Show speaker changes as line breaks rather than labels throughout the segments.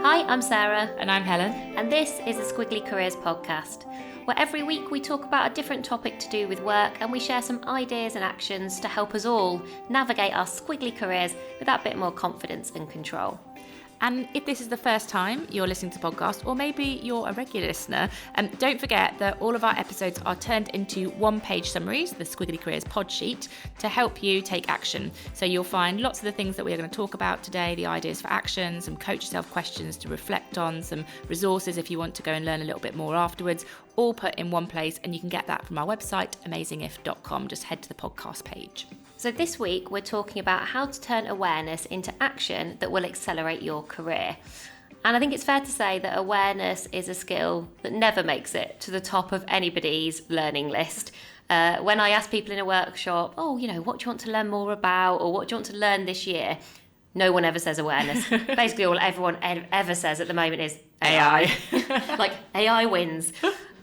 Hi, I'm Sarah.
And I'm Helen.
And this is the Squiggly Careers podcast, where every week we talk about a different topic to do with work and we share some ideas and actions to help us all navigate our squiggly careers with that bit more confidence and control.
And if this is the first time you're listening to the podcast, or maybe you're a regular listener, don't forget that all of our episodes are turned into one-page summaries, the Squiggly Careers PodSheet, to help you take action. So you'll find lots of the things that we're going to talk about today, the ideas for action, some coach yourself questions to reflect on, some resources if you want to go and learn a little bit more afterwards, all put in one place. And you can get that from our website, amazingif.com. Just head to the podcast page.
So this week we're talking about how to turn awareness into action that will accelerate your career. And I think it's fair to say that awareness is a skill that never makes it to the top of anybody's learning list. When I ask people in a workshop, what do you want to learn more about, or what do you want to learn this year? No one ever says awareness. Basically all everyone ever says at the moment is AI. Like AI wins.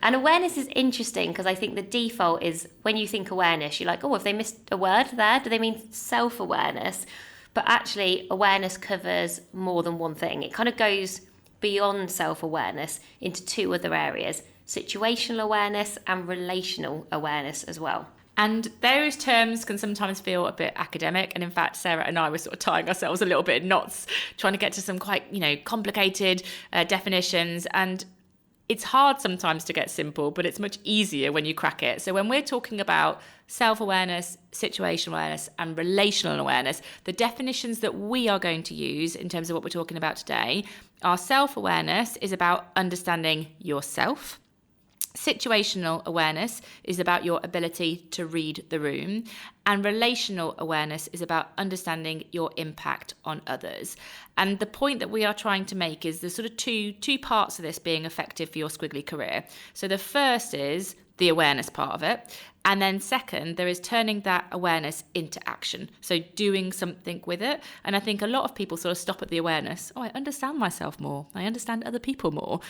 And awareness is interesting because I think the default is when you think awareness, you're like, have they missed a word there? Do they mean self-awareness? But actually, awareness covers more than one thing. It kind of goes beyond self-awareness into two other areas, situational awareness and relational awareness as well.
And those terms can sometimes feel a bit academic. And in fact, Sarah and I were sort of tying ourselves a little bit in knots, trying to get to some quite, complicated definitions. And it's hard sometimes to get simple, but it's much easier when you crack it. So when we're talking about self-awareness, situational awareness, and relational awareness, the definitions that we are going to use in terms of what we're talking about today are self-awareness is about understanding yourself. Situational awareness is about your ability to read the room, and relational awareness is about understanding your impact on others. And the point that we are trying to make is there's sort of two parts of this being effective for your squiggly career. So the first is the awareness part of it. And then second, there is turning that awareness into action. So doing something with it. And I think a lot of people sort of stop at the awareness. I understand myself more. I understand other people more.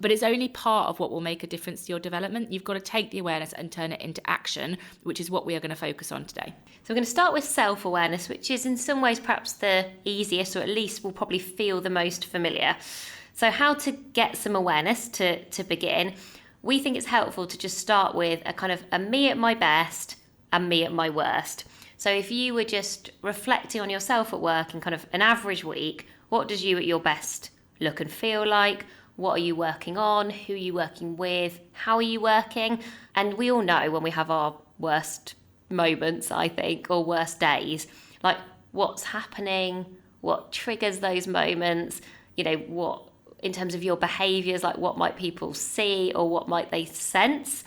But it's only part of what will make a difference to your development. You've got to take the awareness and turn it into action, which is what we are going to focus on today.
So we're going to start with self-awareness, which is in some ways perhaps the easiest, or at least will probably feel the most familiar. So how to get some awareness to begin. We think it's helpful to just start with a kind of a me at my best and me at my worst. So if you were just reflecting on yourself at work in kind of an average week, what does you at your best look and feel like? What are you working on? Who are you working with? How are you working? And we all know when we have our worst moments, I think, or worst days, like what's happening, what triggers those moments, what in terms of your behaviours, like what might people see or what might they sense.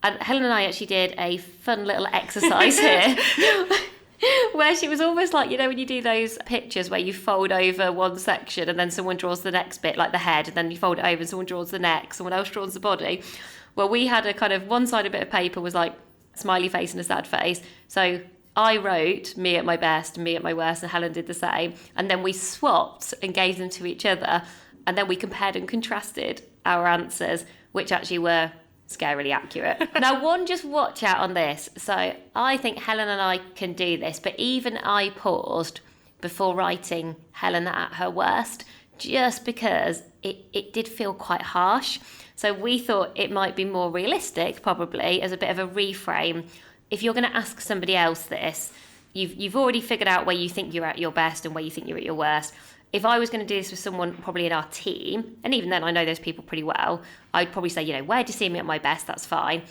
And Helen and I actually did a fun little exercise here where she was almost like, when you do those pictures where you fold over one section and then someone draws the next bit, like the head, and then you fold it over and someone draws the neck, someone else draws the body. Well, we had a kind of one-sided bit of paper was like a smiley face and a sad face. So I wrote me at my best, me at my worst, and Helen did the same. And then we swapped and gave them to each other. And then we compared and contrasted our answers, which actually were scarily accurate. Now, just watch out on this. So I think Helen and I can do this, but even I paused before writing Helen at her worst, just because it did feel quite harsh. So we thought it might be more realistic, probably, as a bit of a reframe. If you're going to ask somebody else this, you've already figured out where you think you're at your best and where you think you're at your worst. If I was going to do this with someone probably in our team, and even then I know those people pretty well, I'd probably say, where do you see me at my best? That's fine.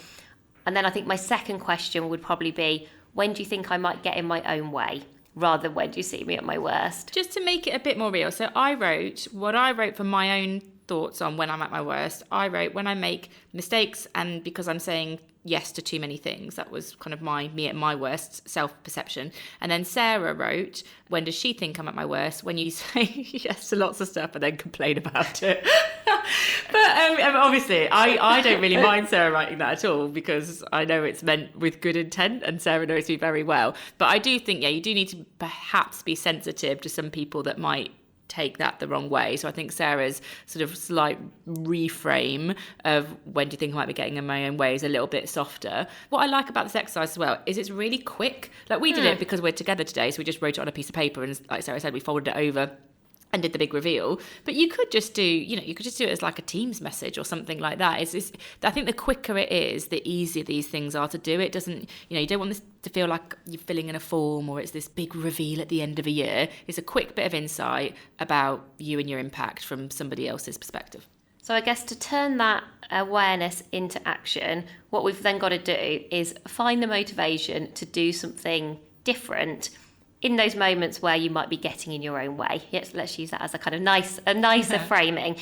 And then I think my second question would probably be, when do you think I might get in my own way? Rather than when do you see me at my worst?
Just to make it a bit more real. So I wrote what I wrote for my own thoughts on when I'm at my worst. I wrote when I make mistakes and because I'm saying yes to too many things. That was kind of me at my worst self-perception. And then Sarah wrote, when does she think I'm at my worst? When you say yes to lots of stuff and then complain about it. But obviously, I don't really mind Sarah writing that at all because I know it's meant with good intent and Sarah knows me very well. But I do think, you do need to perhaps be sensitive to some people that might take that the wrong way. So I think Sarah's sort of slight reframe of when do you think I might be getting in my own way is a little bit softer. What I like about this exercise as well is it's really quick. Like we did it because we're together today, so we just wrote it on a piece of paper and like Sarah said, we folded it over and did the big reveal. But you could just do, you could just do it as like a Teams message or something like that. I think the quicker it is, the easier these things are to do. It doesn't, you don't want this to feel like you're filling in a form or it's this big reveal at the end of a year. It's a quick bit of insight about you and your impact from somebody else's perspective.
So I guess to turn that awareness into action, what we've then got to do is find the motivation to do something different in those moments where you might be getting in your own way. Yes, let's use that as a kind of nicer framing.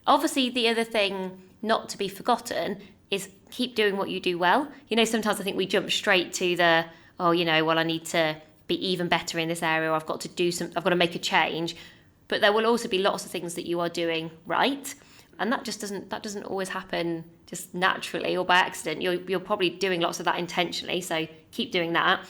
Obviously, the other thing not to be forgotten is keep doing what you do well. Sometimes I think we jump straight to the, I need to be even better in this area, or I've got to make a change. But there will also be lots of things that you are doing right. And that doesn't always happen just naturally or by accident. You're probably doing lots of that intentionally, so keep doing that.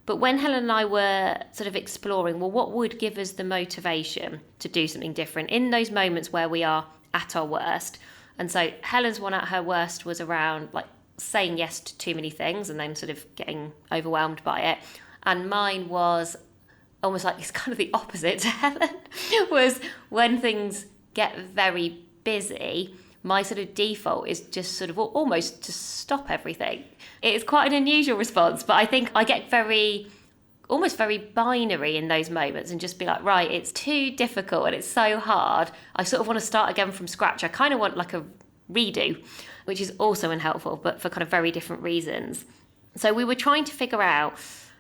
But when Helen and I were sort of exploring, well, what would give us the motivation to do something different in those moments where we are at our worst? And so Helen's one at her worst was around like saying yes to too many things and then sort of getting overwhelmed by it. And mine was almost like it's kind of the opposite to Helen, was when things get very busy, my sort of default is just sort of almost to stop everything. It's quite an unusual response, but I think I get almost very binary in those moments and just be like, right, it's too difficult and it's so hard. I sort of want to start again from scratch. I kind of want like a redo, which is also unhelpful, but for kind of very different reasons. So we were trying to figure out,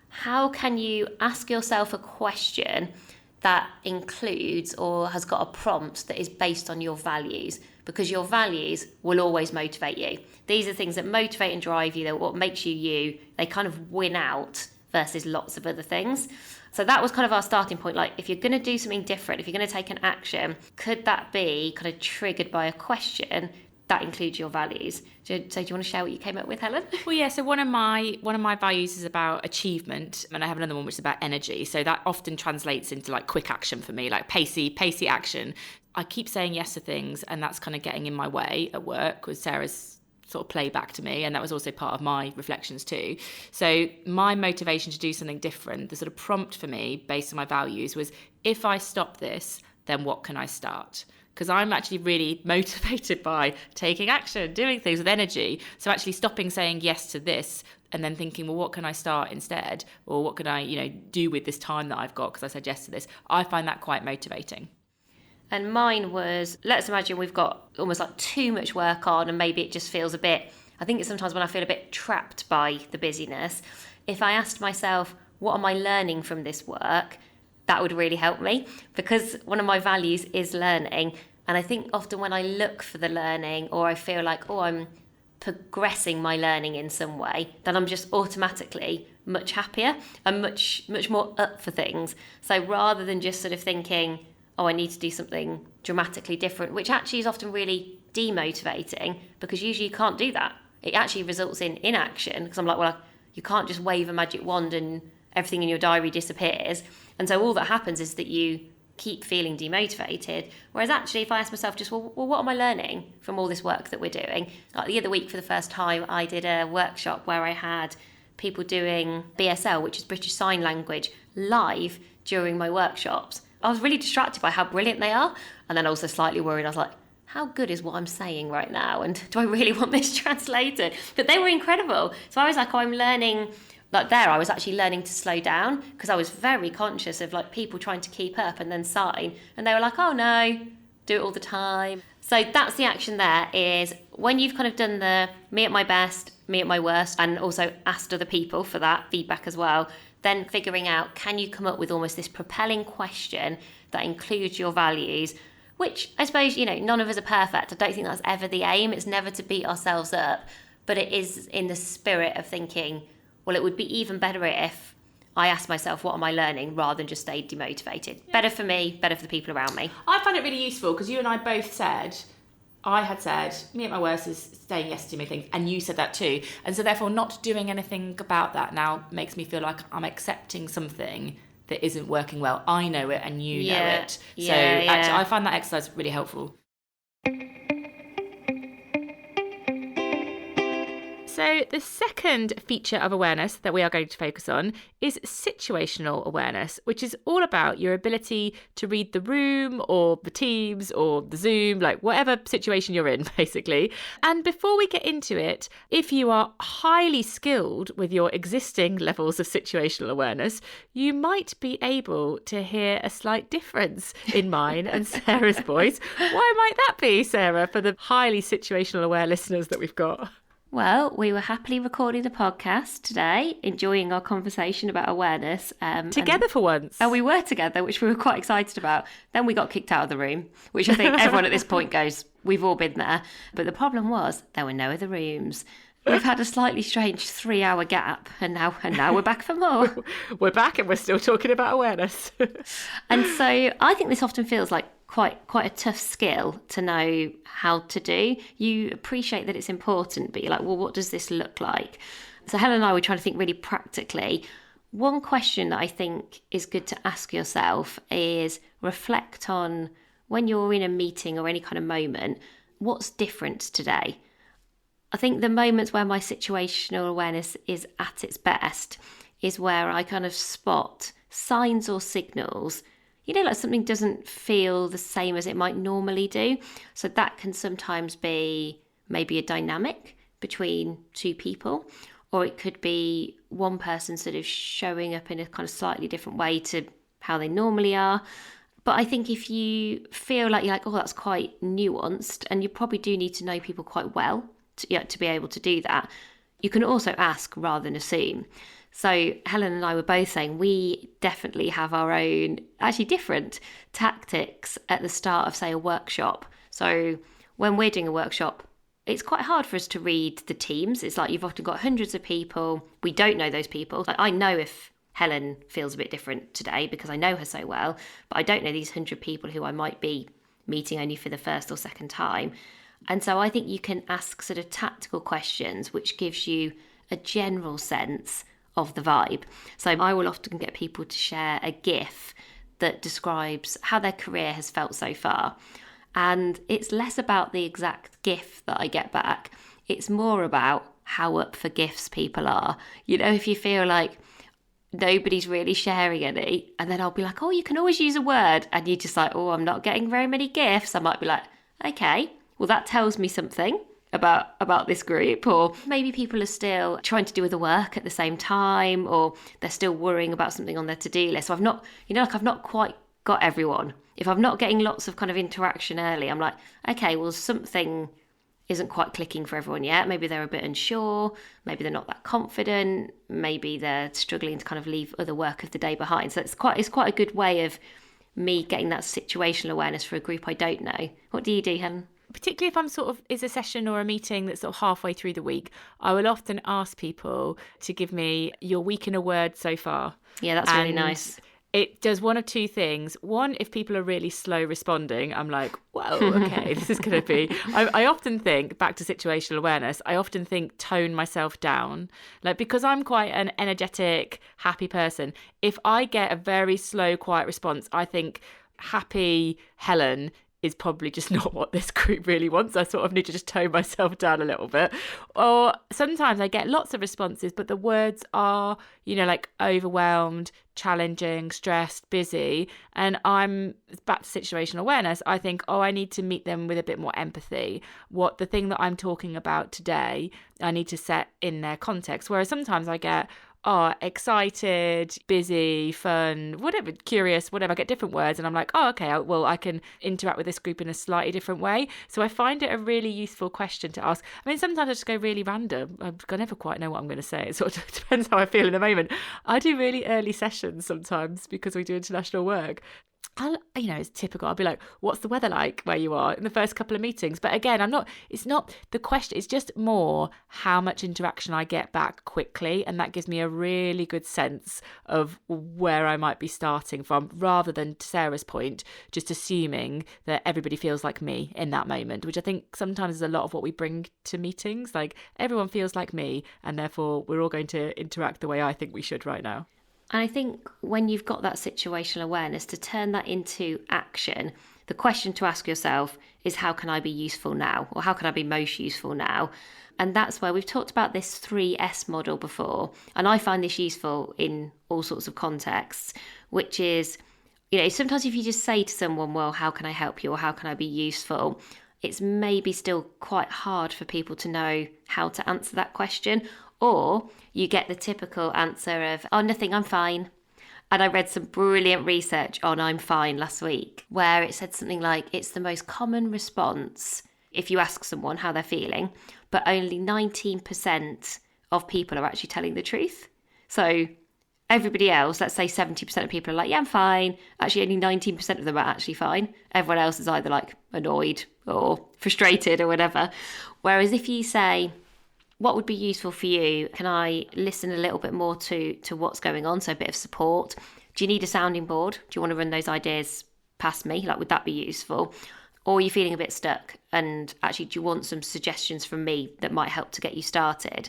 how can you ask yourself a question that includes or has got a prompt that is based on your values, because your values will always motivate you. These are things that motivate and drive you. They're what makes you you. They kind of win out versus lots of other things. So that was kind of our starting point. Like, if you're going to do something different, if you're going to take an action, could that be kind of triggered by a question that includes your values? So do you want to share what you came up with, Helen?
Well, yeah. So one of my values is about achievement, and I have another one which is about energy. So that often translates into like quick action for me, like pacey action. I keep saying yes to things, and that's kind of getting in my way at work with Sarah's sort of play back to me, and that was also part of my reflections too. So my motivation to do something different, the sort of prompt for me based on my values was, if I stop this, then what can I start? Because I'm actually really motivated by taking action, doing things with energy. So actually stopping saying yes to this and then thinking, well, what can I start instead? Or what can I, do with this time that I've got because I said yes to this? I find that quite motivating.
And mine was, let's imagine we've got almost like too much work on and maybe it just feels a bit, I think it's sometimes when I feel a bit trapped by the busyness. If I asked myself, what am I learning from this work? That would really help me, because one of my values is learning. And I think often when I look for the learning, or I feel like, I'm progressing my learning in some way, then I'm just automatically much happier and much more up for things. So rather than just sort of thinking, I need to do something dramatically different, which actually is often really demotivating, because usually you can't do that. It actually results in inaction, because I'm like, well, you can't just wave a magic wand and everything in your diary disappears. And so all that happens is that you keep feeling demotivated. Whereas actually, if I ask myself just, well, what am I learning from all this work that we're doing? Like the other week, for the first time, I did a workshop where I had people doing BSL, which is British Sign Language, live during my workshops. I was really distracted by how brilliant they are, and then also slightly worried. I was like, how good is what I'm saying right now? And do I really want this translated? But they were incredible. So I was like, I'm learning, like there, I was actually learning to slow down, because I was very conscious of like people trying to keep up and then sign. And they were like, oh no, do it all the time. So that's the action there, is when you've kind of done the me at my best, me at my worst, and also asked other people for that feedback as well, then figuring out, can you come up with almost this propelling question that includes your values, which I suppose, none of us are perfect. I don't think that's ever the aim. It's never to beat ourselves up, but it is in the spirit of thinking, well, it would be even better if I asked myself, what am I learning, rather than just stay demotivated. Yeah. Better for me, better for the people around me.
I find it really useful, because you and I both said, I had said, me at my worst is saying yes to me things, and you said that too. And so therefore not doing anything about that now makes me feel like I'm accepting something that isn't working well. I know it and you know it. So actually, I find that exercise really helpful. So So the second feature of awareness that we are going to focus on is situational awareness, which is all about your ability to read the room or the Teams or the Zoom, like whatever situation you're in, basically. And before we get into it, if you are highly skilled with your existing levels of situational awareness, you might be able to hear a slight difference in mine and Sarah's voice. Why might that be, Sarah, for the highly situational aware listeners that we've got?
Well, we were happily recording the podcast today, enjoying our conversation about awareness.
Together for once.
And we were together, which we were quite excited about. Then we got kicked out of the room, which I think everyone at this point goes, we've all been there. But the problem was there were no other rooms. We've had a slightly strange 3-hour gap, and now we're back for more.
We're back and we're still talking about awareness.
And so I think this often feels like quite a tough skill to know how to do. You appreciate that it's important, but you're like, well, what does this look like? So Helen and I were trying to think really practically. One question that I think is good to ask yourself is reflect on when you're in a meeting or any kind of moment, what's different today? I think the moments where my situational awareness is at its best is where I kind of spot signs or signals, like something doesn't feel the same as it might normally do. So that can sometimes be maybe a dynamic between two people, or it could be one person sort of showing up in a kind of slightly different way to how they normally are. But I think if you feel like you're like, oh, that's quite nuanced, and you probably do need to know people quite well to be able to do that, you can also ask rather than assume. So Helen and I were both saying we definitely have our own, actually different tactics at the start of, say, a workshop. So when we're doing a workshop, it's quite hard for us to read the teams. It's like you've often got hundreds of people. We don't know those people. Like I know if Helen feels a bit different today because I know her so well, but I don't know these 100 people who I might be meeting only for the first or second time. And so I think you can ask sort of tactical questions, which gives you a general sense of the vibe. So I will often get people to share a GIF that describes how their career has felt so far. And it's less about the exact GIF that I get back. It's more about how up for GIFs people are. If you feel like nobody's really sharing any, and then I'll be like, oh, you can always use a word. And you're just like, oh, I'm not getting very many GIFs. I might be like, okay, well, that tells me something about this group. Or maybe people are still trying to do other work at the same time, or they're still worrying about something on their to-do list. So I've not, I've not quite got everyone. If I'm not getting lots of kind of interaction early, I'm like, okay, well, something isn't quite clicking for everyone yet. Maybe they're a bit unsure. Maybe they're not that confident. Maybe they're struggling to kind of leave other work of the day behind. So it's quite a good way of me getting that situational awareness for a group I don't know. What do you do, Helen?
Particularly if I'm is a session or a meeting that's sort of halfway through the week, I will often ask people to give me your week in a word so far.
Yeah, that's really nice.
It does one of two things. One, if people are really slow responding, I'm like, whoa, okay, this is going to be... I often think, back to situational awareness, I often think tone myself down. Like, because I'm quite an energetic, happy person, if I get a very slow, quiet response, I think happy Helen is probably just not what this group really wants. I sort of need to just tone myself down a little bit. Or sometimes I get lots of responses, but the words are, like overwhelmed, challenging, stressed, busy. And I'm back to situational awareness. I think, I need to meet them with a bit more empathy. What the thing that I'm talking about today, I need to set in their context. Whereas sometimes I get, excited, busy, fun, whatever, curious, whatever. I get different words and I'm like, okay, I can interact with this group in a slightly different way. So I find it a really useful question to ask. I mean, sometimes I just go really random. I never quite know what I'm going to say. It sort of depends how I feel in the moment. I do really early sessions sometimes because we do international work. It's typical. I'll be like, what's the weather like where you are in the first couple of meetings? But again, it's not the question. It's just more how much interaction I get back quickly. And that gives me a really good sense of where I might be starting from, rather than, to Sarah's point, just assuming that everybody feels like me in that moment, which I think sometimes is a lot of what we bring to meetings. Like, everyone feels like me, and therefore we're all going to interact the way I think we should right now.
And I think when you've got that situational awareness, to turn that into action, The question to ask yourself is, how can I be useful now? Or how can I be most useful now? And that's where we've talked about this 3S model before. And I find this useful in all sorts of contexts, which is, sometimes if you just say to someone, well, how can I help you? Or how can I be useful? It's maybe still quite hard for people to know how to answer that question. Or you get the typical answer of, oh, nothing, I'm fine. And I read some brilliant research on I'm fine last week, where it said something like it's the most common response if you ask someone how they're feeling, but only 19% of people are actually telling the truth. So everybody else, let's say 70% of people are like, yeah, I'm fine. Actually, only 19% of them are actually fine. Everyone else is either like annoyed or frustrated or whatever. Whereas if you say, what would be useful for you? Can I listen a little bit more to what's going on? So a bit of support. Do you need a sounding board? Do you want to run those ideas past me? Like, would that be useful? Or are you feeling a bit stuck? And actually, do you want some suggestions from me that might help to get you started?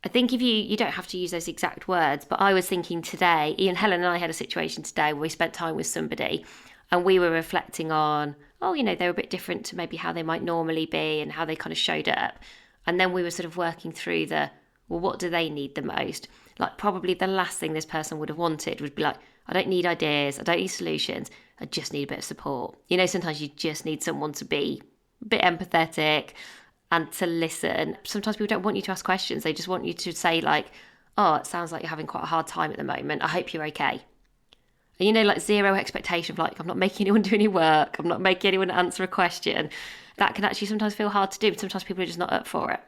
I think if you don't have to use those exact words, but I was thinking today, Ian, Helen and I had a situation today where we spent time with somebody and we were reflecting on, they were a bit different to maybe how they might normally be and how they kind of showed up. And then we were sort of working through what do they need the most? Like probably the last thing this person would have wanted would be like, I don't need ideas, I don't need solutions, I just need a bit of support. Sometimes you just need someone to be a bit empathetic and to listen. Sometimes people don't want you to ask questions. They just want you to say like, oh, it sounds like you're having quite a hard time at the moment. I hope you're okay. And like zero expectation of like, I'm not making anyone do any work. I'm not making anyone answer a question. That can actually sometimes feel hard to do. But sometimes people are just not up for it.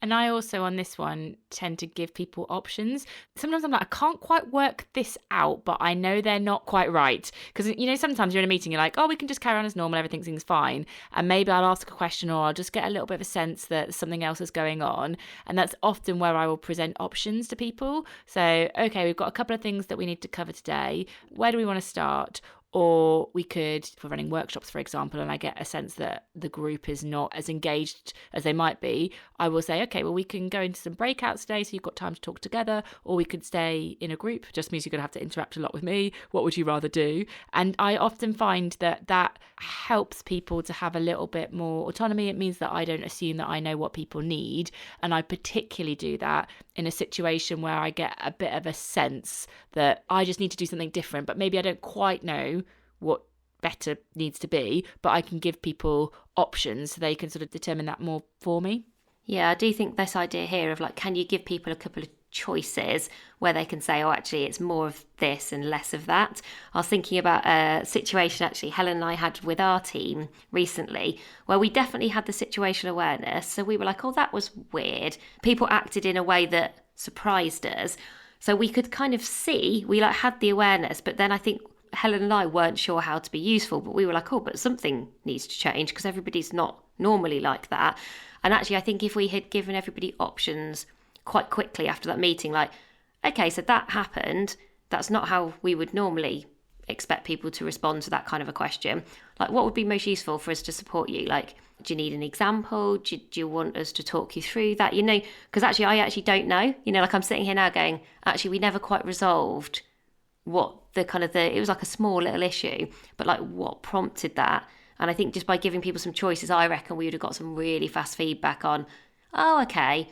And I also, on this one, tend to give people options. Sometimes I'm like, I can't quite work this out, but I know they're not quite right. Because, sometimes you're in a meeting, you're like, oh, we can just carry on as normal, everything's fine. And maybe I'll ask a question or I'll just get a little bit of a sense that something else is going on. And that's often where I will present options to people. So, okay, we've got a couple of things that we need to cover today. Where do we want to start? Or we could, if we're running workshops, for example, and I get a sense that the group is not as engaged as they might be, I will say, okay, well, we can go into some breakouts today so you've got time to talk together, or we could stay in a group. Just means you're going to have to interact a lot with me. What would you rather do? And I often find that helps people to have a little bit more autonomy. It means that I don't assume that I know what people need. And I particularly do that in a situation where I get a bit of a sense that I just need to do something different, but maybe I don't quite know what better needs to be, but I can give people options so they can sort of determine that more for me.
Yeah, I do think this idea here of like, can you give people a couple of choices where they can say, oh, actually, it's more of this and less of that. I was thinking about a situation actually Helen and I had with our team recently where we definitely had the situational awareness. So we were like, oh, that was weird. People acted in a way that surprised us. So we could kind of see, we like had the awareness, but then I think Helen and I weren't sure how to be useful, but we were like, oh, but something needs to change because everybody's not normally like that. And actually, I think if we had given everybody options quite quickly after that meeting, like, okay, so that happened. That's not how we would normally expect people to respond to that kind of a question. Like, what would be most useful for us to support you? Like, do you need an example? Do you want us to talk you through that? Because actually, I actually don't know. Like I'm sitting here now going, actually, we never quite resolved what it was like a small little issue, but like what prompted that. And I think just by giving people some choices, I reckon we would have got some really fast feedback on, oh, okay,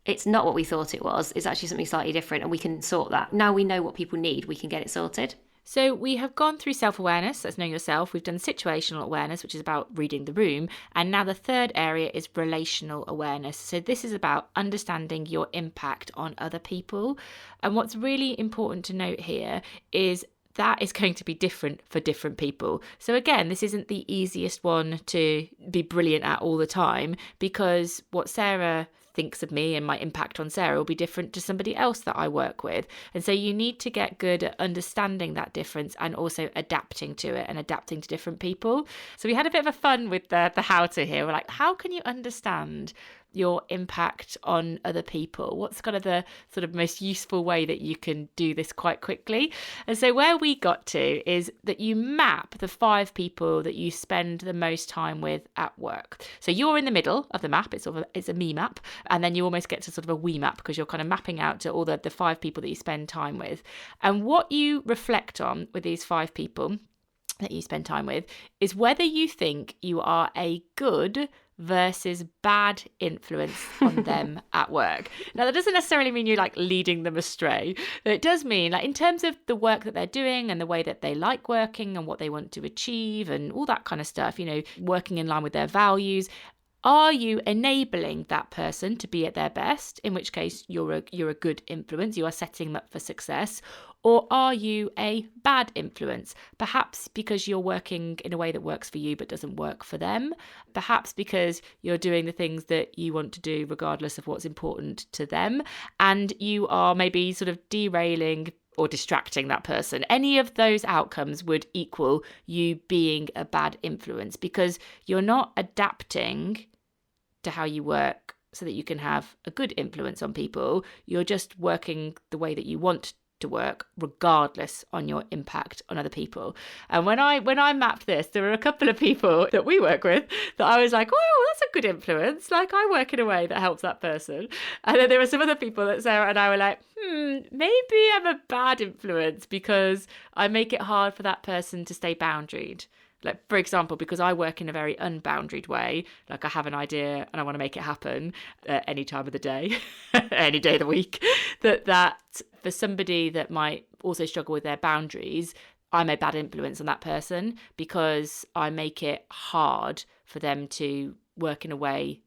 it's not what we thought it was. It's actually something slightly different and we can sort that. Now we know what people need, we can get it sorted.
So we have gone through self-awareness, that's knowing yourself. We've done situational awareness, which is about reading the room. And now the third area is relational awareness. So this is about understanding your impact on other people. And what's really important to note here is that is going to be different for different people. So again, this isn't the easiest one to be brilliant at all the time, because what Sarah thinks of me and my impact on Sarah will be different to somebody else that I work with. And so you need to get good at understanding that difference and also adapting to it and adapting to different people. So we had a bit of a fun with the how to here. We're like, how can you understand your impact on other people? What's kind of the sort of most useful way that you can do this quite quickly? And so where we got to is that you map the 5 people that you spend the most time with at work. So you're in the middle of the map. It's a me map. And then you almost get to sort of a we map because you're kind of mapping out to all the 5 people that you spend time with. And what you reflect on with these 5 people that you spend time with, is whether you think you are a good versus bad influence on them at work. Now, that doesn't necessarily mean you're like leading them astray. But it does mean, like, in terms of the work that they're doing and the way that they like working and what they want to achieve and all that kind of stuff, working in line with their values. Are you enabling that person to be at their best, in which case you're a good influence, you are setting them up for success? Or are you a bad influence? Perhaps because you're working in a way that works for you but doesn't work for them. Perhaps because you're doing the things that you want to do regardless of what's important to them. And you are maybe sort of derailing or distracting that person. Any of those outcomes would equal you being a bad influence, because you're not adapting to how you work so that you can have a good influence on people. You're just working the way that you want to work, regardless on your impact on other people. And when I mapped this, there were a couple of people that we work with that I was like, oh, that's a good influence. Like, I work in a way that helps that person. And then there were some other people that Sarah and I were like, maybe I'm a bad influence because I make it hard for that person to stay boundaried. Like, for example, because I work in a very unboundaried way, like I have an idea and I want to make it happen at any time of the day, any day of the week, that for somebody that might also struggle with their boundaries, I'm a bad influence on that person because I make it hard for them to work in a way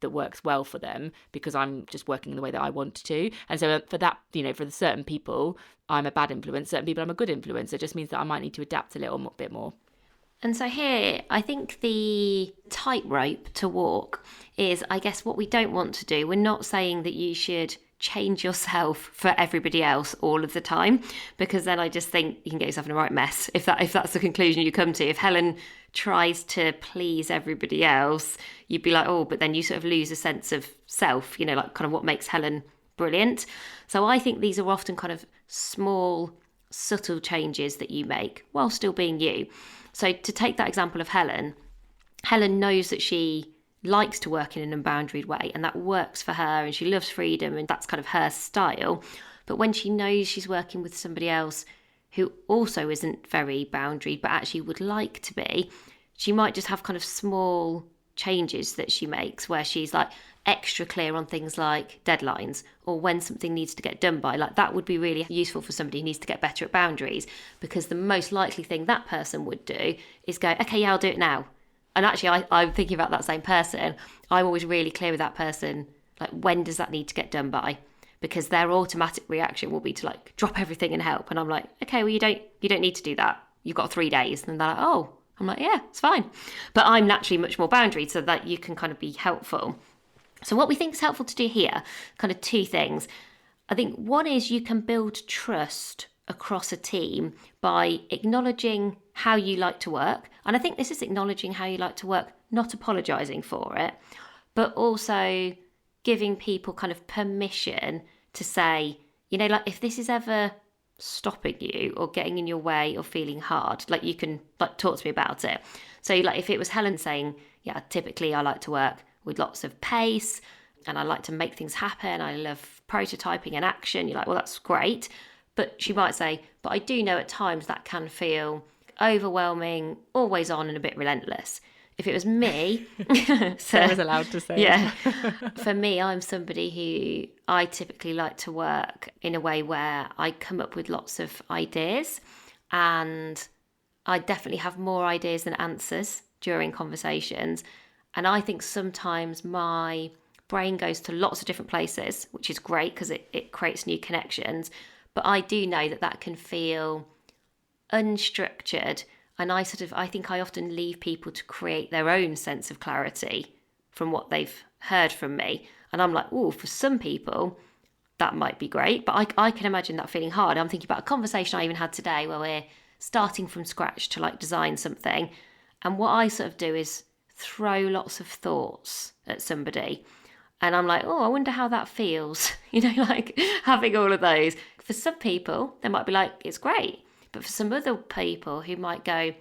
that works well for them because I'm just working in the way that I want to. And so for that, for the certain people, I'm a bad influence. Certain people, I'm a good influence. It just means that I might need to adapt a little bit more.
And so here, I think the tightrope to walk is, I guess, what we don't want to do. We're not saying that you should change yourself for everybody else all of the time, because then I just think you can get yourself in a right mess if that's the conclusion you come to. If Helen tries to please everybody else, you'd be like, oh, but then you sort of lose a sense of self, like kind of what makes Helen brilliant. So I think these are often kind of small, subtle changes that you make while still being you. So to take that example of Helen knows that she likes to work in an unboundaried way, and that works for her, and she loves freedom, and that's kind of her style. But when she knows she's working with somebody else who also isn't very boundaried, but actually would like to be, she might just have kind of small changes that she makes where she's like extra clear on things like deadlines or when something needs to get done by. Like, that would be really useful for somebody who needs to get better at boundaries, because the most likely thing that person would do is go, okay, yeah, I'll do it now. And actually, I'm thinking about that same person. I'm always really clear with that person, like, when does that need to get done by? Because their automatic reaction will be to like drop everything and help. And I'm like, okay, well, you don't need to do that. You've got 3 days. And they're like, oh, I'm like, yeah, it's fine. But I'm naturally much more boundaried, so that you can kind of be helpful. So what we think is helpful to do here, kind of 2 things. I think one is you can build trust across a team by acknowledging how you like to work. And I think this is acknowledging how you like to work, not apologising for it, but also giving people kind of permission to say, like, if this is ever stopping you or getting in your way or feeling hard, like, you can like talk to me about it. So like if it was Helen saying, yeah, typically I like to work with lots of pace and I like to make things happen, I love prototyping and action, you're like, well, that's great. But she might say, but I do know at times that can feel overwhelming, always on, and a bit relentless. If it was me,
Sarah's allowed to say.
Yeah. For me, I'm somebody who I typically like to work in a way where I come up with lots of ideas, and I definitely have more ideas than answers during conversations. And I think sometimes my brain goes to lots of different places, which is great because it creates new connections. But I do know that can feel unstructured. And I think I often leave people to create their own sense of clarity from what they've heard from me. And I'm like, oh, for some people, that might be great. But I can imagine that feeling hard. I'm thinking about a conversation I even had today where we're starting from scratch to like design something. And what I sort of do is throw lots of thoughts at somebody. And I'm like, oh, I wonder how that feels. Like having all of those. For some people, they might be like, it's great. But for some other people who might go,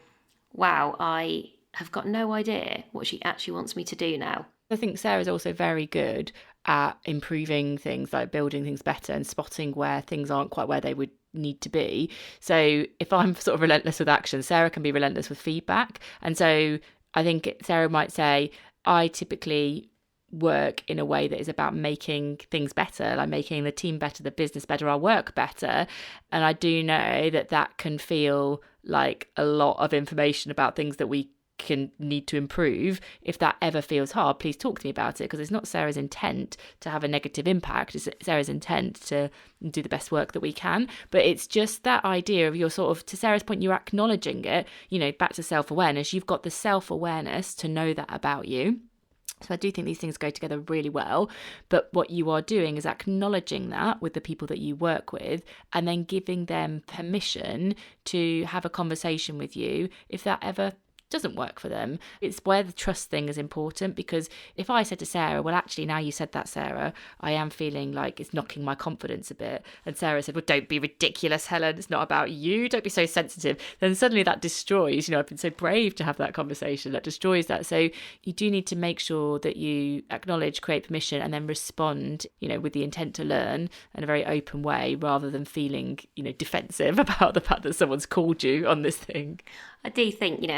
wow, I have got no idea what she actually wants me to do now.
I think Sarah's also very good at improving things, like building things better and spotting where things aren't quite where they would need to be. So if I'm sort of relentless with action, Sarah can be relentless with feedback. And so I think Sarah might say, I typically work in a way that is about making things better, like making the team better, the business better, our work better. And I do know that that can feel like a lot of information about things that we can need to improve. If that ever feels hard, please talk to me about it, because it's not Sarah's intent to have a negative impact. It's Sarah's intent to do the best work that we can. But it's just that idea of, you're sort of, to Sarah's point, you're acknowledging it, back to self-awareness. You've got the self-awareness to know that about you. So I do think these things go together really well. But what you are doing is acknowledging that with the people that you work with, and then giving them permission to have a conversation with you if that ever doesn't work for them. It's where the trust thing is important, because if I said to Sarah, well, actually, now you said that, Sarah, I am feeling like it's knocking my confidence a bit. And Sarah said, well, don't be ridiculous, Helen. It's not about you. Don't be so sensitive. Then suddenly that destroys, I've been so brave to have that conversation. That destroys that. So you do need to make sure that you acknowledge, create permission, and then respond, with the intent to learn in a very open way, rather than feeling, defensive about the fact that someone's called you on this thing.
I do think,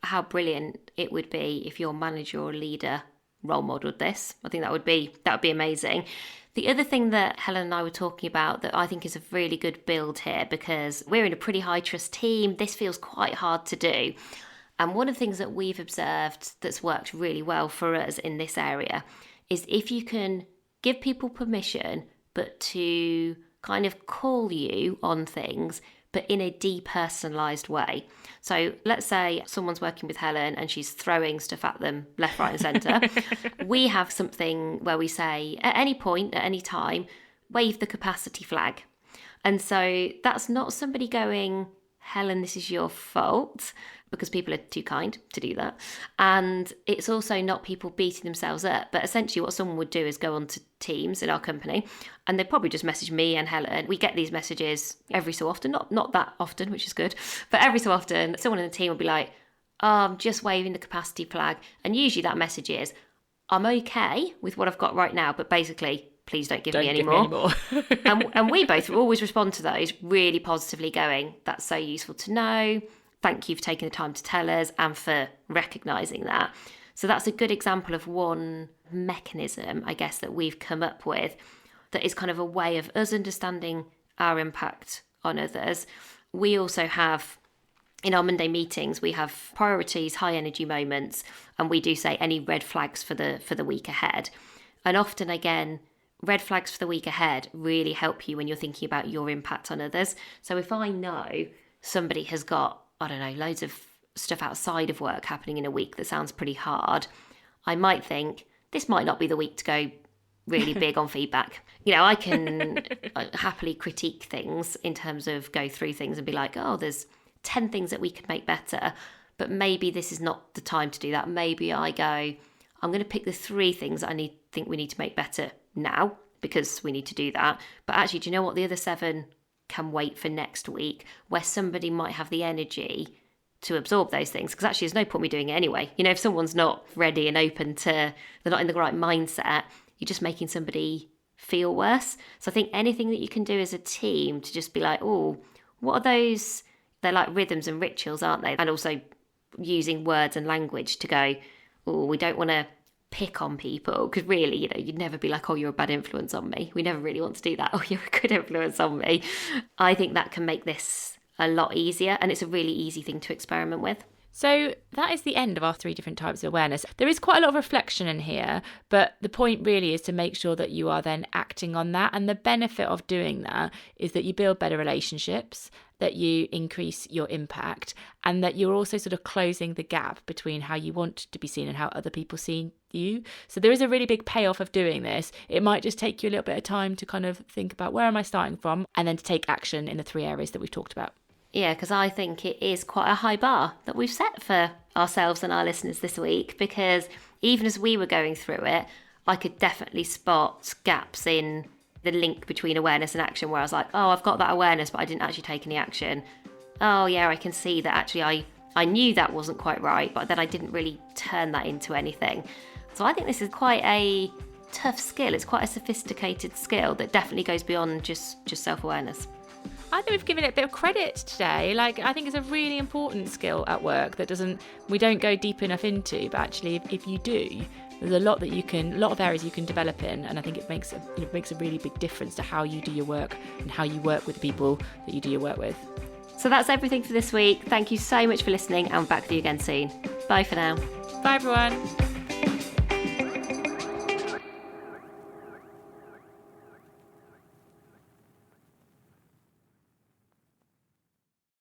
how brilliant it would be if your manager or leader role modeled this. I think that would be amazing. The other thing that Helen and I were talking about that I think is a really good build here, because we're in a pretty high trust team, this feels quite hard to do. And one of the things that we've observed that's worked really well for us in this area is if you can give people permission, but to kind of call you on things, but in a depersonalised way. So let's say someone's working with Helen and she's throwing stuff at them left, right and centre. We have something where we say, at any point, at any time, wave the capacity flag. And so that's not somebody going, Helen, this is your fault, because people are too kind to do that. And it's also not people beating themselves up, but essentially what someone would do is go on to Teams in our company, and they'd probably just message me and Helen. We get these messages every so often, not that often, which is good, but every so often someone in the team will be like, oh, I'm just waving the capacity flag. And usually that message is, I'm okay with what I've got right now, but basically, please don't give me any more. and we both always respond to those really positively, going, that's so useful to know. Thank you for taking the time to tell us and for recognising that. So that's a good example of one mechanism, I guess, that we've come up with that is kind of a way of us understanding our impact on others. We also have, in our Monday meetings, we have priorities, high energy moments, and we do say any red flags for the week ahead. And often, again, red flags for the week ahead really help you when you're thinking about your impact on others. So if I know somebody has got, I don't know, loads of stuff outside of work happening in a week that sounds pretty hard, I might think this might not be the week to go really big on feedback. I can happily critique things in terms of go through things and be like, oh, there's 10 things that we could make better, but maybe this is not the time to do that. Maybe I go, I'm going to pick the 3 things that I think we need to make better now, because we need to do that. But actually, do you know what? The other 7 can wait for next week, where somebody might have the energy to absorb those things, because actually there's no point me doing it anyway. If someone's not ready and open to, they're not in the right mindset, you're just making somebody feel worse. So I think anything that you can do as a team to just be like, oh, what are those? They're like rhythms and rituals, aren't they? And also using words and language to go, oh, we don't want to pick on people, because really, you'd never be like, oh, you're a bad influence on me. We never really want to do that. Oh, you're a good influence on me. I think that can make this a lot easier, and it's a really easy thing to experiment with.
So that is the end of our 3 different types of awareness. There is quite a lot of reflection in here, but the point really is to make sure that you are then acting on that. And the benefit of doing that is that you build better relationships, that you increase your impact, and that you're also sort of closing the gap between how you want to be seen and how other people see you. So there is a really big payoff of doing this. It might just take you a little bit of time to kind of think about, where am I starting from, and then to take action in the 3 areas that we've talked about.
Yeah, because I think it is quite a high bar that we've set for ourselves and our listeners this week, because even as we were going through it, I could definitely spot gaps in the link between awareness and action, where I was like, oh, I've got that awareness, but I didn't actually take any action. Oh, yeah, I can see that actually I knew that wasn't quite right, but then I didn't really turn that into anything. So I think this is quite a tough skill. It's quite a sophisticated skill that definitely goes beyond just self-awareness.
I think we've given it a bit of credit today. Like, I think it's a really important skill at work that we don't go deep enough into, but actually if you do, there's a lot of areas you can develop in, and I think it makes a really big difference to how you do your work and how you work with the people that you do your work with.
So that's everything for this week. Thank you so much for listening, and we'll be back with you again soon. Bye for now.
Bye everyone.